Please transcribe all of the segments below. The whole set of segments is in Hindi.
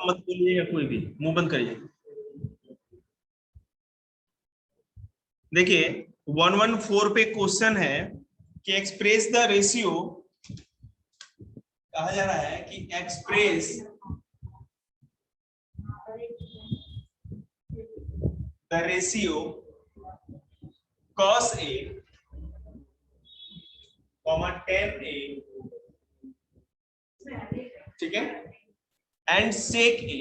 मत बोलिए या कोई भी मुंह बंद करिए। देखिए 114 पे क्वेश्चन है कि एक्सप्रेस द रेशियो, कहा जा रहा है कि express the ratio cos A, tan A, ठीक है, and sec A,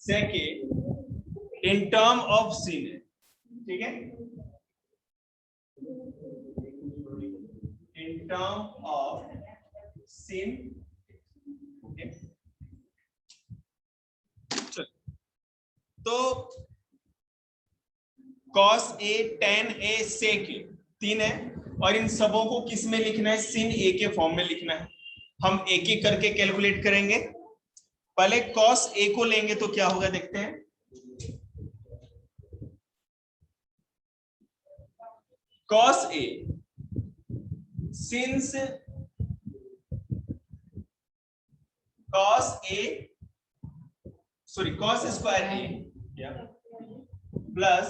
sec A in term of sin, ठीक है, in term of sin, okay? तो cos A, tan A, sec A तीन है और इन सबों को किस में लिखना है, sin A के फॉर्म में लिखना है। हम एक एक करके कैलकुलेट करेंगे। पहले cos A को लेंगे तो क्या होगा देखते हैं। cos A since cos square A plus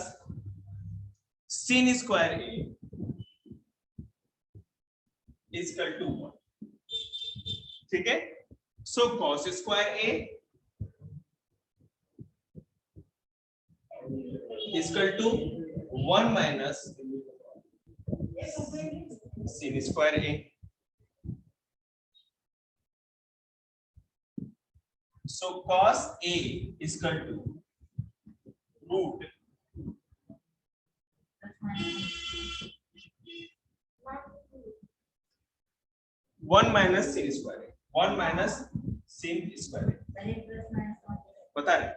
sin square A is equal to 1, ठीक है। सो cos square A is equal to 1 minus sin square A. So cos A is equal to root 1 minus sin square A, 1 minus sin square A, बता रहे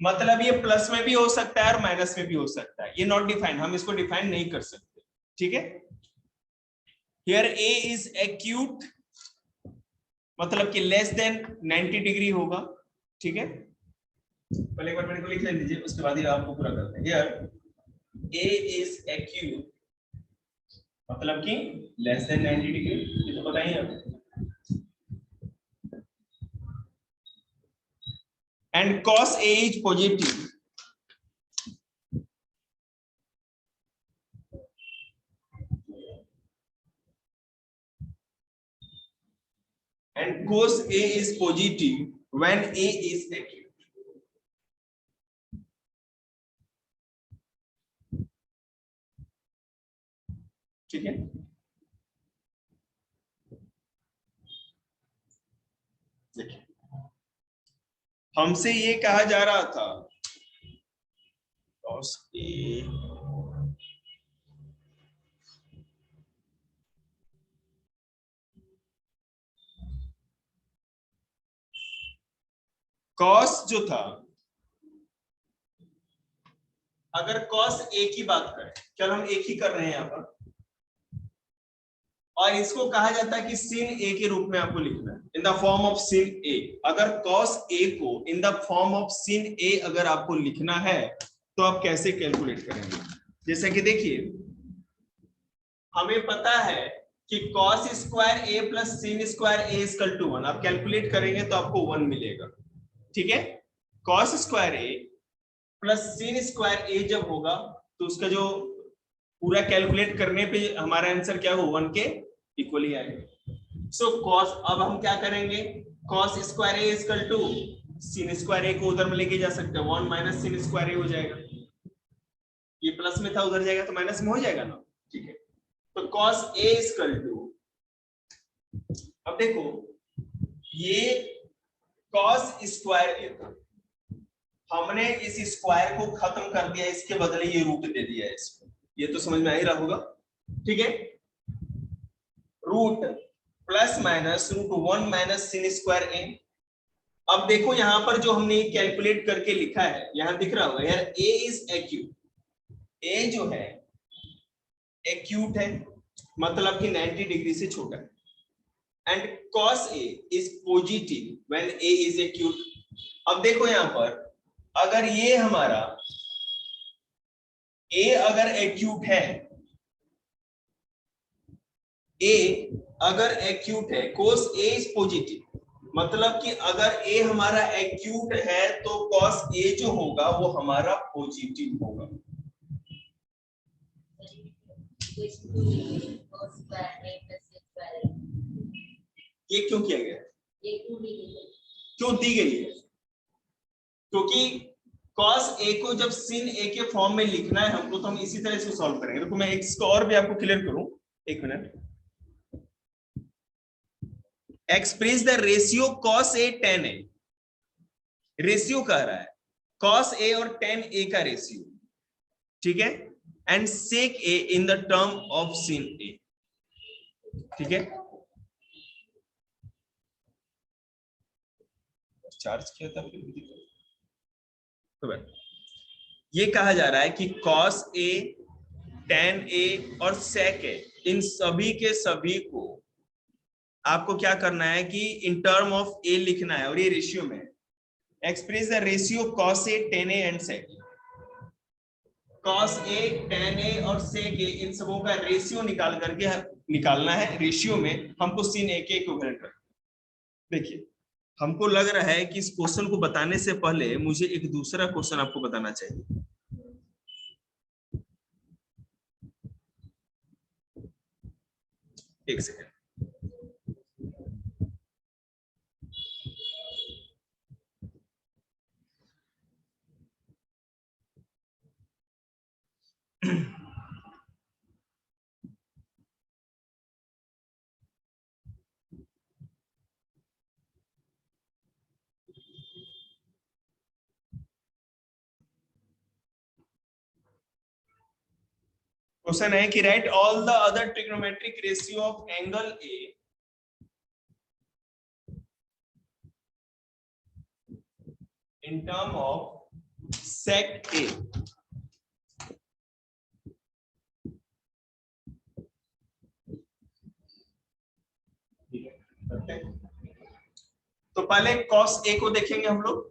मतलब ये प्लस में भी हो सकता है और माइनस में भी हो सकता है, ये नॉट डिफाइंड, हम इसको डिफाइन नहीं कर सकते, ठीक है। हियर A इज एक्यूट मतलब कि लेस देन 90 डिग्री होगा, ठीक है। पहले एक बार मेरे को लिख लीजिए, उसके बाद ही आपको पूरा करते हैं। हियर A इज एक्यूट मतलब कि लेस देन 90 डिग्री, ये तो पता ही है। And cos A is positive and cos A is positive when A is acute, ठीक है। देखिए हमसे ये कहा जा रहा था cos A cos जो था, अगर cos A की बात करें, चल हम एक ही कर रहे हैं यहाँ पर, और इसको कहा जाता है कि sin A के रूप में आपको लिखना है in the form of sin A। अगर cos A को in the form of sin A अगर आपको लिखना है तो आप कैसे कैलकुलेट करेंगे। जैसे कि देखिए हमें पता है कि cos square A plus sin square A is equal to 1, आप कैलकुलेट करेंगे तो आपको 1 मिलेगा, ठीक है। cos square A plus sin square A जब होगा तो उसका जो पूरा कैलकुलेट करने पे हमारा आंसर क्या होगा, 1 के इक्वल ही आएगा। सो cos, अब हम क्या करेंगे, cos square A is equal to sin square A को उधर में लेके जा सकते हैं, 1 माइनस sin स्क्वायर A हो जाएगा, ये प्लस में था उधर जाएगा तो माइनस में हो जाएगा ना, ठीक है। तो cos A is equal to, अब देखो ये cos स्क्वायर A था, हमने इस स्क्वायर को खत्म कर दिया, इसके बदले ये रूट दे दिया है इसको, ये तो समझ में आ ही रहा होगा, ठीक है। Root plus minus root 1 minus sin square A। अब देखो यहां पर जो हमने कैलकुलेट करके लिखा है, यहां दिख रहा होगा यार A इज एक्यूट, A जो है एक्यूट है मतलब कि 90 डिग्री से छोटा है, and cos A is positive when A is acute. अब देखो यहां पर अगर ये हमारा ए अगर एक्यूट है, ए अगर एक्यूट है, cos A इज पॉजिटिव, मतलब कि अगर ए हमारा एक्यूट है तो cos A जो होगा वो हमारा पॉजिटिव होगा। ये क्यों किया गया, क्यों दी गई है? क्योंकि cos A को जब sin A के फॉर्म में लिखना है हमको, तो हम इसी तरह से सॉल्व करेंगे। तो मैं इसको और भी आपको क्लियर करूं, एक minute. Express the ratio cos A tan A, ratio कह रहा है cos A और tan A का रेशियो, ठीक है, and sec A in the term of sin A, ठीक है। चार्ज किया था फिर भी तो ये कहा जा रहा है कि cos A, tan A और sec A, इन सभी के सभी को आपको क्या करना है कि इन टर्म ऑफ A लिखना है, और ये रेशियो में express the ratio cos A, tan A and sec A। cos A, tan A और sec A, इन सबों का रेशियो निकाल करके निकालना है। रेशियो में हमको sin A के इक्विवेलेंट रखना। देखिए हमको लग रहा है कि इस क्वेश्चन को बताने से पहले मुझे एक दूसरा क्वेश्चन आपको बताना चाहिए। एक सेकेंड, क्वेश्चन है कि right all the other trigonometric ratio of angle A in term of sec A। तो पहले cos A को देखेंगे हम लोग।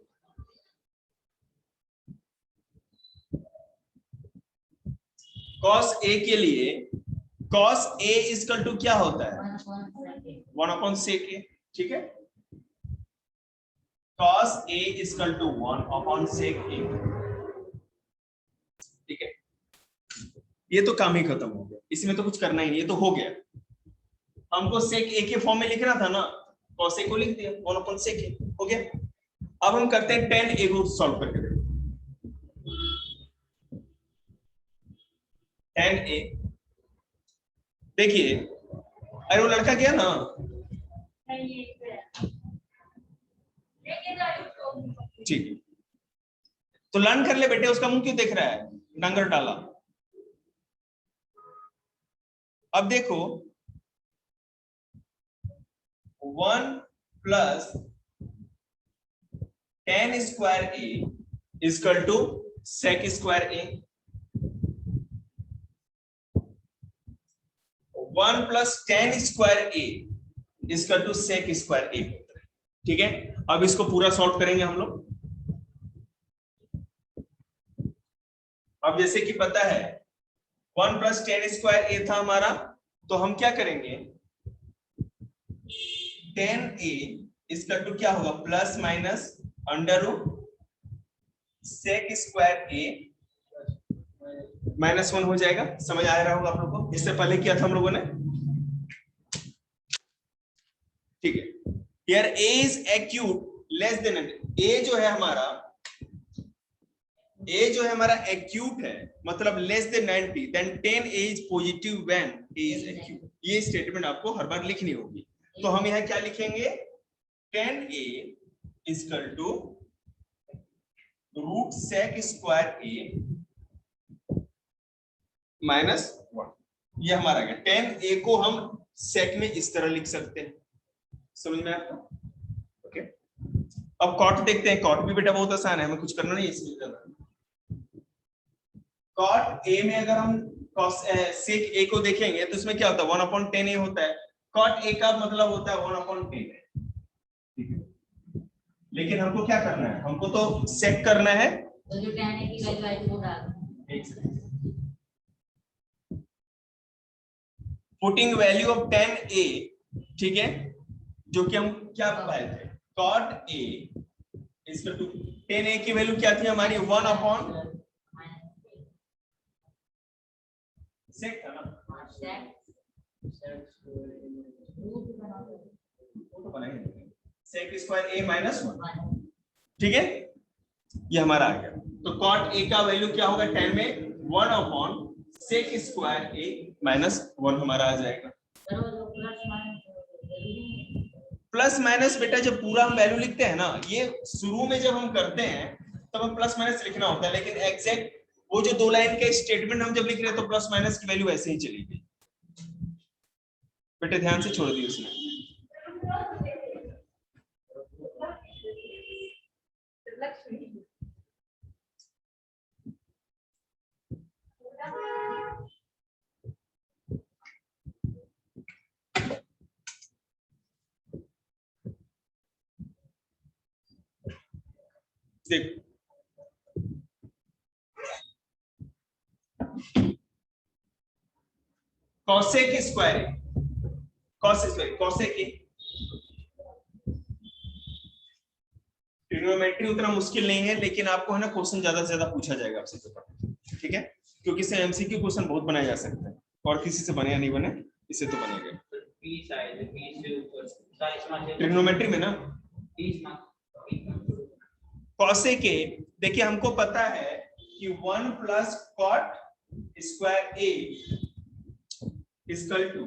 cos A के लिए cos A इक्वल टू क्या होता है, 1/sec A, ठीक है। cos A equal to 1/sec A, ठीक है। ये तो काम ही खत्म हो गया, इसमें तो कुछ करना ही नहीं, ये तो हो गया। हमको sec A के फॉर्म में लिखना था ना, cos A को लिख दिया 1/sec A, हो गया। अब हम करते हैं tan A को सॉल्व करके देखो। tan A, देखिए अरे वो लड़का गया ना, ठीक, तो लर्न कर ले बेटे, उसका मुंह क्यों देख रहा है, डंगर डाला। अब देखो 1 plus tan square A equal to sec square A, 1 plus tan square A equal to sec square A, ठीक है। अब इसको पूरा सॉल्व करेंगे हम लोग। अब जैसे कि पता है 1 प्लस tan स्क्वायर A था हमारा, तो हम क्या करेंगे, tan A इक्वल टू क्या होगा, plus minus under root sec square A -1 हो जाएगा। समझ आ रहा होगा आप लोगों को, इससे पहले किया था हम लोगों ने, ठीक है। Here A is acute less than, A जो है हमारा, A जो है हमारा एक्यूट है, मतलब less than 90, then tan A is positive when A is acute. ये स्टेटमेंट आपको हर बार लिखनी होगी। तो हम यहाँ क्या लिखेंगे, tan A equal to root sec square A -1, ये हमारा गया। tan A को हम sec में इस तरह लिख सकते हैं, समझ में आपको, ओके। अब cot देखते हैं, cot भी बेटा बहुत आसान है, हमें कुछ करना नहीं है इसमें ज्यादा। cot A में अगर हम cos sec A को देखेंगे तो इसमें क्या होता है, 1/10 A होता है। cot A का मतलब होता है 1/10, ठीक है। लेकिन हमको क्या करना है, हमको तो sec करना है, तो जो tan A की वैल्यू आई वो डाल, एक second, putting value of tan a, ठीक है, जो कि हम क्या पाए थे, cot a इसका टू tan a की वैल्यू क्या थी हमारी 1/sec था ना, sec स्क्वायर a -1, ठीक है, ये हमारा आ गया। तो cot a का वैल्यू क्या होगा tan में 1/sec स्क्वायर a -1 हमारा आ जाएगा। प्लस माइनस बेटा जब पूरा हम वैल्यू लिखते हैं ना, ये शुरू में जब हम करते हैं तब हम प्लस माइनस लिखना होता है, लेकिन एग्जैक्ट वो जो 2 लाइन का स्टेटमेंट हम जब लिख रहे हैं तो प्लस माइनस की वैल्यू ऐसे ही चलेगी बेटे, ध्यान से छोड़ दी उसने। देखो cosec स्क्वायर cosec ट्रिग्नोमेट्री उतना मुश्किल नहीं है, लेकिन आपको है ना क्वेश्चन ज्यादा से ज्यादा पूछा जाएगा आपसे पेपर, ठीक है, क्योंकि इससे एमसीक्यू क्वेश्चन बहुत बनाया जा सकता है, और किसी से बने या नहीं बने, इससे तो बनेगा ट्रिग्नोमेट्री में ना। cosec देखिए हमको पता है कि 1 + cot square a equal to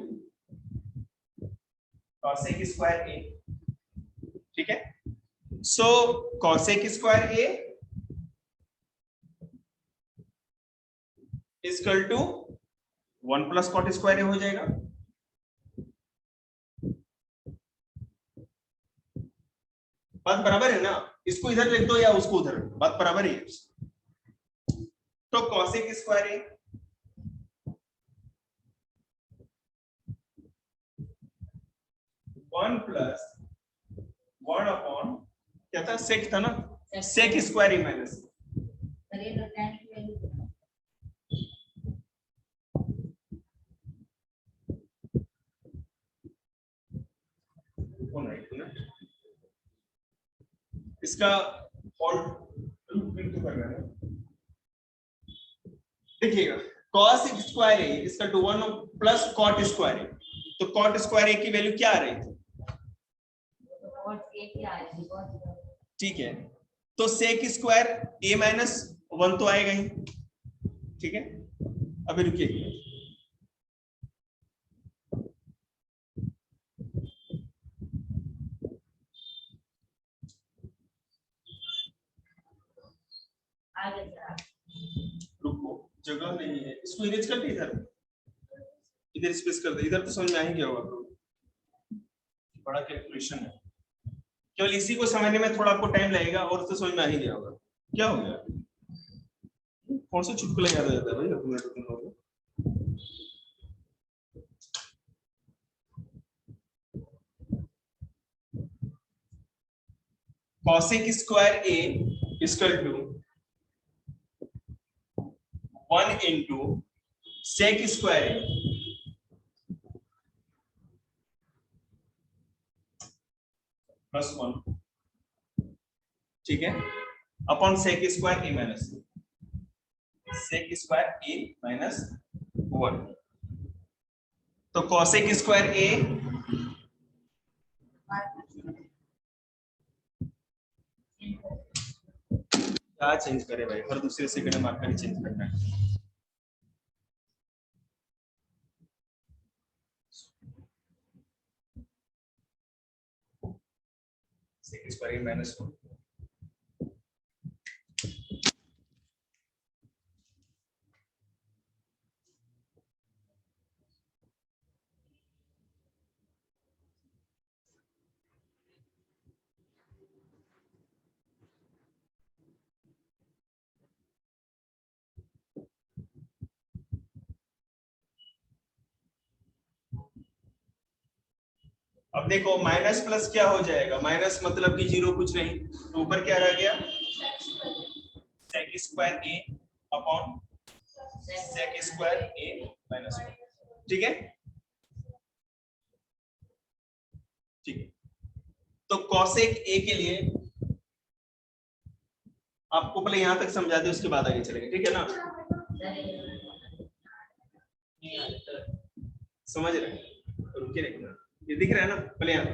cosec square a, ठीक है, so cosec square a equal to 1 + cot square a हो जाएगा। बात बराबर है ना, इसको इधर लिख दो या उसको उधर, बात बराबर है। तो cosec स्क्वायर a 1 + 1 अपॉन क्या था, sec था ना, sec स्क्वायर a माइनस, इसका देखिएगा cos स्क्वायर a इसका टू 1 + cot स्क्वायर a, तो cot स्क्वायर a की वैल्यू क्या आ रही थी, ठीक है, तो sec स्क्वायर a -1 तो आएगा ही, ठीक है। अभी रुकिए, रुको जगह नहीं है, इसको इरेज कर दे, इधर स्पेस कर दे, इधर तो समझ में आ ही गया होगा, बड़ा कैलकुलेशन है, केवल इसी को समझने में थोड़ा आपको टाइम लगेगा, और तो समझ में आ ही गया होगा। क्या हो गया, कौन सा चुटकुला याद आ जाता है भाई तुम्हें? cosec square a equal to 1 * sec square a +1, ठीक है, upon sec square a minus sec square a -1, तो cosec स्क्वायर a क्या चेंज करे भाई, हर दूसरे सेकंड में मार्कर ही चेंज करना है। sec स्क्वायर a -1, अब देखो माइनस प्लस क्या हो जाएगा, माइनस मतलब कि 0 कुछ नहीं, तो ऊपर क्या रह गया, sec square a upon sec square a -1, ठीक है। ठीक है, तो कॉसेक ए के लिए आपको पहले यहां तक समझा दे, उसके बाद आगे चलेंगे, ठीक है ना? समझ रहे हैं? रुकिए देखना, ये दिख रहा है ना? पहले यहां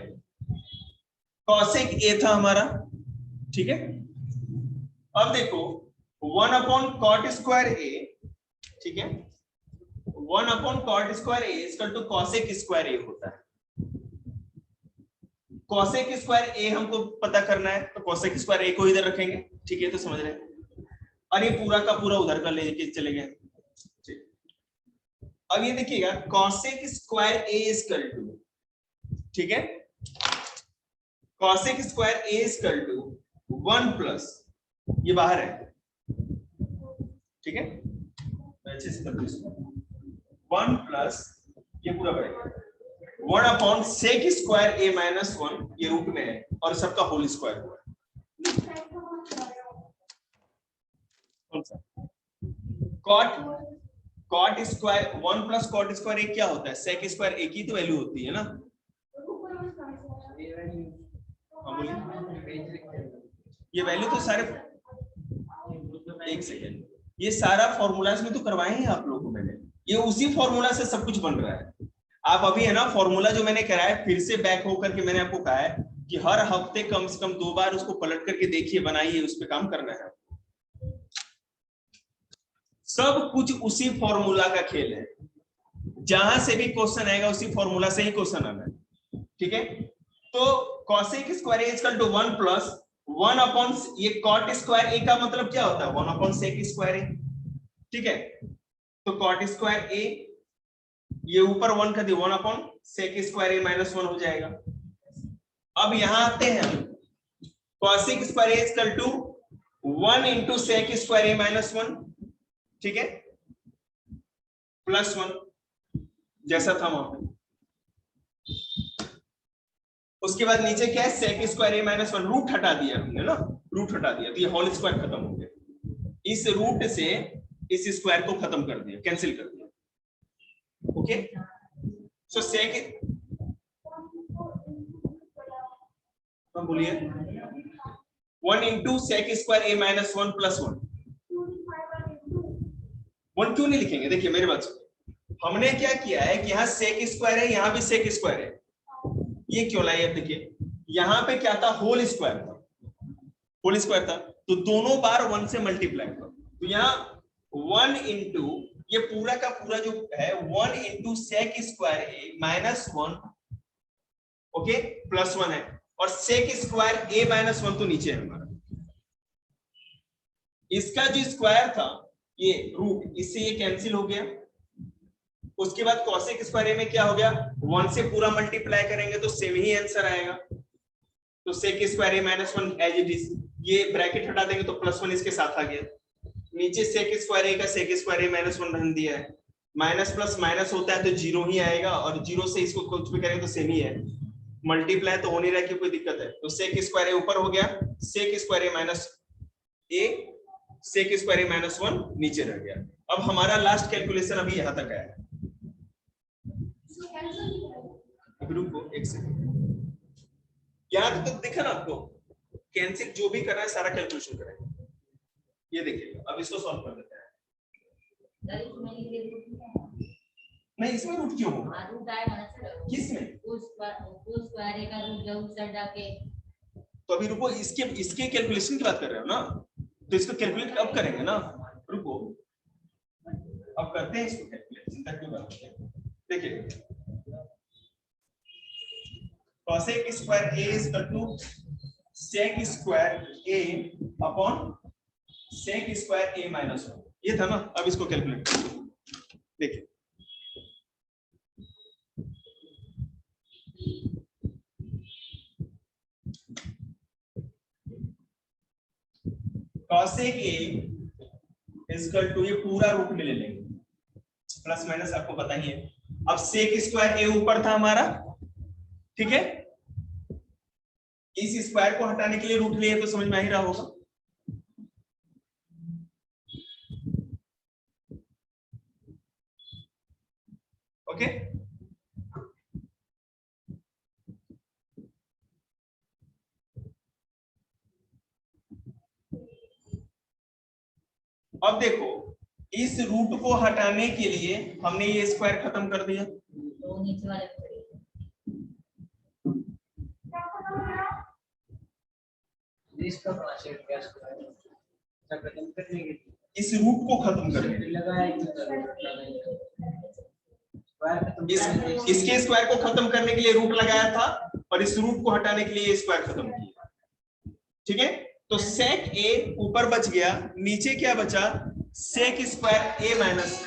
कॉसेक ए था हमारा, ठीक है। अब देखो 1/cot² ए, ठीक है, 1/cot² A equal to cosec² ए होता है। cosec² ए हमको पता करना है, तो cosec² ए को इधर रखेंगे, ठीक है, तो समझ रहे हैं। और ये पूरा का पूरा उधर का लेके चले गए, ठीक। अब ये देखिएगा cosec² ए इक्वल टू, ठीक है, cosec² A equal to 1 plus, ये बाहर है, ठीक है, अच्छे से कर दो इसको, 1 प्लस ये पूरा बढ़ेगा 1/sec² a माइनस 1, ये रूट में है और सबका होल स्क्वायर हुआ है। cot square 1 plus cot² a क्या होता है? sec² a की तो वैल्यू होती है ना? ये वैल्यू तो सारे, एक सेकेंड, ये सारा फॉर्मूलाज में तो करवाए हैं आप लोगों को मैंने, ये उसी फॉर्मूला से सब कुछ बन रहा है। आप अभी है ना फॉर्मूला जो मैंने कराया फिर से बैक होकर के मैंने आपको कहा है कि हर हफ्ते कम से कम 2 बार उसको पलट करके देखिए, बनाइए, उस पर काम करना है। सब कुछ उसी फॉर्मूला का खेल है, जहां से भी क्वेश्चन आएगा उसी फॉर्मूला से ही क्वेश्चन आना है, ठीक है। तो cosec² a equal to 1 plus 1 upon ये cot² a का मतलब क्या होता है? 1/sec² a, ठीक है। तो cot² a ये ऊपर 1 कर दिया, 1/sec² a माइनस 1 हो जाएगा। अब यहां आते हैं, cosec² a equal to 1 into sec² a minus 1, ठीक है, प्लस 1 जैसा था वहां पे। उसके बाद नीचे क्या है? sec² a माइनस 1, रूट हटा दिया हमने ना, रूट हटा दिया तो ये होल स्क्वायर खत्म हो गया, इस रूट से इस स्क्वायर को खत्म कर दिया, कैंसिल कर दिया, ओके। सो sec, बोलिए 1 into sec² a minus 1 plus 1, 1 क्यों नहीं लिखेंगे? देखिए मेरी बात सुनिए, हमने क्या किया है कि यहाँ sec² है, यहाँ भी sec² है, ये क्यों लाए? अब देखिए यहाँ पे क्या था? होल स्क्वायर था, होल स्क्वायर था, तो दोनों बार 1 से मल्टीप्लाई था, तो यहाँ 1 इंटू ये पूरा का पूरा जो है 1 into sec² a minus 1, okay, plus 1 है, और sec² a माइनस 1 तो नीचे है हमारा, इसका जो स्क्वायर था ये रूट, इससे ये कैंसिल हो गया। उसके बाद cosec² a में क्या हो गया? 1 से पूरा मल्टीप्लाई करेंगे तो सेम ही आंसर आएगा, तो sec² a minus 1 as it is, ये ब्रैकेट हटा देंगे तो प्लस 1 इसके साथ आ गया, नीचे sec² a का sec² a माइनस 1 रन दिया है, माइनस प्लस माइनस होता है तो जीरो ही आएगा, और जीरो से इसको कुछ भी करेंगे तो सेम ही है, मल्टीप्लाई तो हो नहीं रहा कि कोई दिक्कत है, तो sec² a ऊपर हो गया, sec² a minus a, sec² a minus 1 नीचे रह गया। अब हमारा लास्ट कैलकुलेशन अभी यहां तक आया है, रुको एक सेकंड, यहां तक दिखा ना आपको? कैंसिल जो भी करना है सारा कैलकुलेशन करेंगे, ये देखिएगा। अब इसको सॉल्व कर देते हैं। नहीं इसमें रूट क्यों होगा? किसमें? तो अभी रुको, इसके कैलकुलेशन की बात कर रहे हो ना, तो इसको कैलकुलेट अब करेंगे ना, रुको अब करते हैं इसको कैलकुलेट, चिंता क्यों करते हैं। देखिए cosec² a is equal to sec² a upon sec² a minus 1, ये था ना। अब इसको कैलकुलेट देखिए, cosec a is equal to, ये पूरा रूट में ले लेंगे, प्लस माइनस आपको पता ही है। अब sec² a ऊपर था हमारा, ठीक है, इस स्क्वायर को हटाने के लिए रूट लिए तो समझ में आ ही रहा होगा, ओके। अब देखो इस रूट को हटाने के लिए हमने ये स्क्वायर खत्म कर दिया, तो नीचे वाले को इसका खत्म करने के लिए इस रूट को खत्म करने इसके स्क्वायर को खत्म करने के लिए रूट लगाया था और इस रूट को हटाने के लिए स्क्वायर खत्म किया। ठीक है, तो सेक ए ऊपर बच गया, नीचे क्या बचा, सेक स्क्वायर ए माइनस